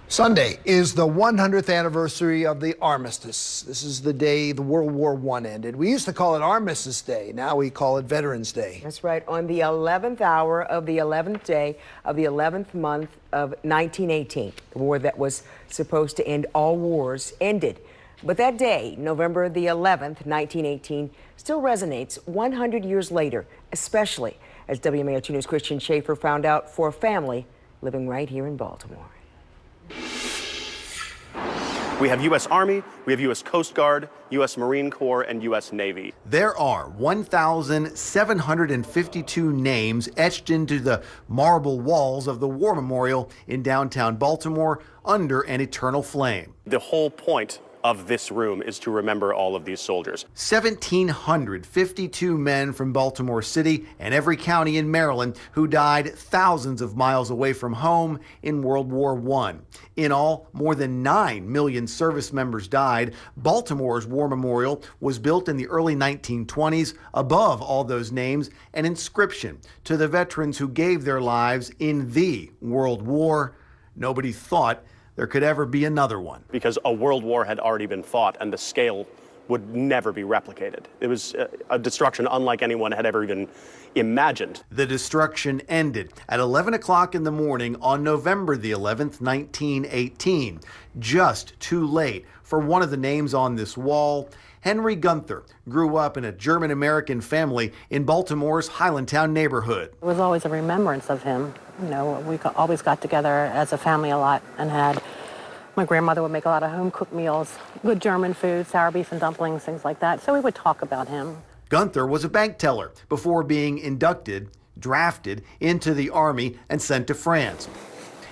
Sunday is the 100th anniversary of the Armistice. This is the day the World War I ended. We used to call it Armistice Day. Now we call it Veterans Day. That's right. On the 11th hour of the 11th day of the 11th month of 1918, the war that was supposed to end all wars ended. But that day, November the 11th, 1918, still resonates 100 years later, especially as WMAO 2 News' Christian Schaefer found out for a family living right here in Baltimore. We have U.S. Army, we have U.S. Coast Guard, U.S. Marine Corps, and U.S. Navy. There are 1,752 names etched into the marble walls of the War Memorial in downtown Baltimore under an eternal flame. The whole point of this room is to remember all of these soldiers. 1,752 men from Baltimore City and every county in Maryland who died thousands of miles away from home in World War I. In all, more than 9 million service members died. Baltimore's War Memorial was built in the early 1920s. Above all those names, an inscription to the veterans who gave their lives in the World War. Nobody thought there could ever be another one. Because a world war had already been fought and the scale would never be replicated. It was a destruction unlike anyone had ever even imagined. The destruction ended at 11 o'clock in the morning on November the 11th, 1918. Just too late for one of the names on this wall. Henry Gunther grew up in a German-American family in Baltimore's Highlandtown neighborhood. It was always a remembrance of him. You know, we always got together as a family a lot and my grandmother would make a lot of home-cooked meals, good German food, sour beef and dumplings, things like that. So we would talk about him. Gunther was a bank teller before being drafted into the Army and sent to France.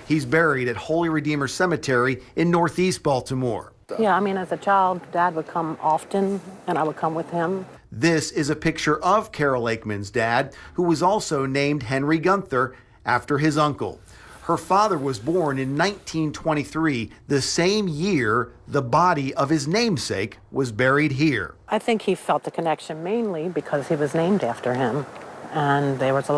He's buried at Holy Redeemer Cemetery in Northeast Baltimore. Yeah, I mean, as a child, Dad would come often, and I would come with him. This is a picture of Carol Aikman's dad, who was also named Henry Gunther after his uncle. Her father was born in 1923, the same year the body of his namesake was buried here. I think he felt the connection mainly because he was named after him. And there was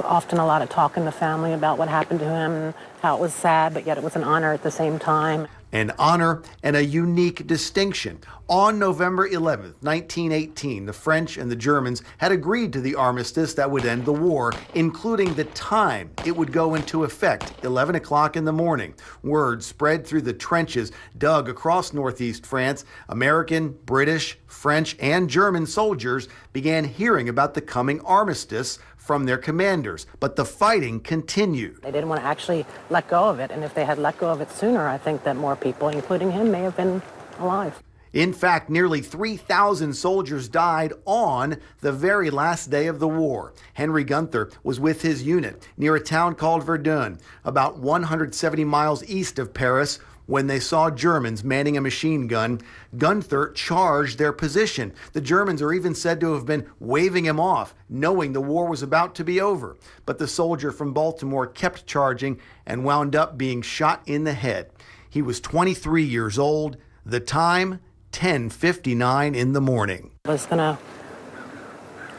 often a lot of talk in the family about what happened to him and how it was sad, but yet it was an honor at the same time. An honor and a unique distinction. On November 11th, 1918, the French and the Germans had agreed to the armistice that would end the war, including the time it would go into effect, 11 o'clock in the morning. Word spread through the trenches dug across northeast France. American, British, French, and German soldiers began hearing about the coming armistice from their commanders, but the fighting continued. They didn't want to actually let go of it, and if they had let go of it sooner, I think that more people, including him, may have been alive. In fact, nearly 3,000 soldiers died on the very last day of the war. Henry Gunther was with his unit near a town called Verdun, about 170 miles east of Paris, when they saw Germans manning a machine gun. Gunther charged their position. The Germans are even said to have been waving him off, knowing the war was about to be over. But the soldier from Baltimore kept charging and wound up being shot in the head. He was 23 years old. The time, 10:59 in the morning. Was going to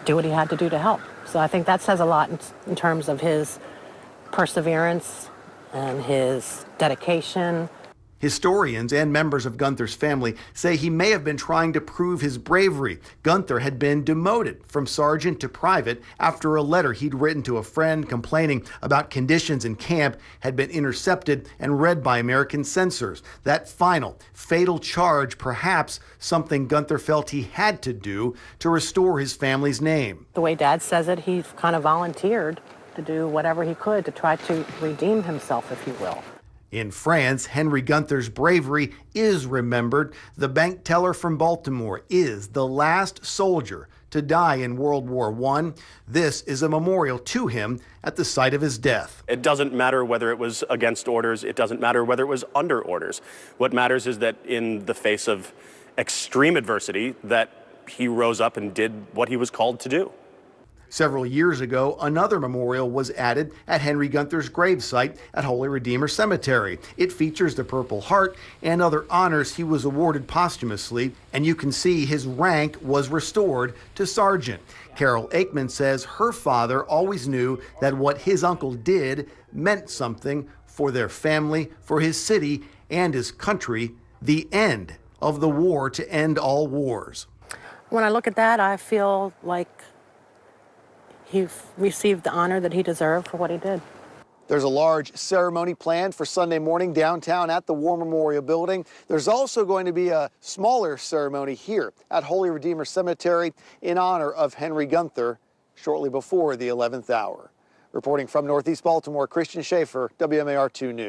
do what he had to do to help. So I think that says a lot in terms of his perseverance and his dedication. Historians and members of Gunther's family say he may have been trying to prove his bravery. Gunther had been demoted from sergeant to private after a letter he'd written to a friend complaining about conditions in camp had been intercepted and read by American censors. That final, fatal charge, perhaps something Gunther felt he had to do to restore his family's name. The way Dad says it, he kind of volunteered to do whatever he could to try to redeem himself, if you will. In France, Henry Gunther's bravery is remembered. The bank teller from Baltimore is the last soldier to die in World War I. This is a memorial to him at the site of his death. It doesn't matter whether it was against orders. It doesn't matter whether it was under orders. What matters is that in the face of extreme adversity, that he rose up and did what he was called to do. Several years ago, another memorial was added at Henry Gunther's gravesite at Holy Redeemer Cemetery. It features the Purple Heart and other honors he was awarded posthumously, and you can see his rank was restored to sergeant. Carol Aikman says her father always knew that what his uncle did meant something for their family, for his city and his country, the end of the war to end all wars. When I look at that, I feel like he received the honor that he deserved for what he did. There's a large ceremony planned for Sunday morning downtown at the War Memorial Building. There's also going to be a smaller ceremony here at Holy Redeemer Cemetery in honor of Henry Gunther shortly before the 11th hour. Reporting from Northeast Baltimore, Christian Schaefer, WMAR 2 News.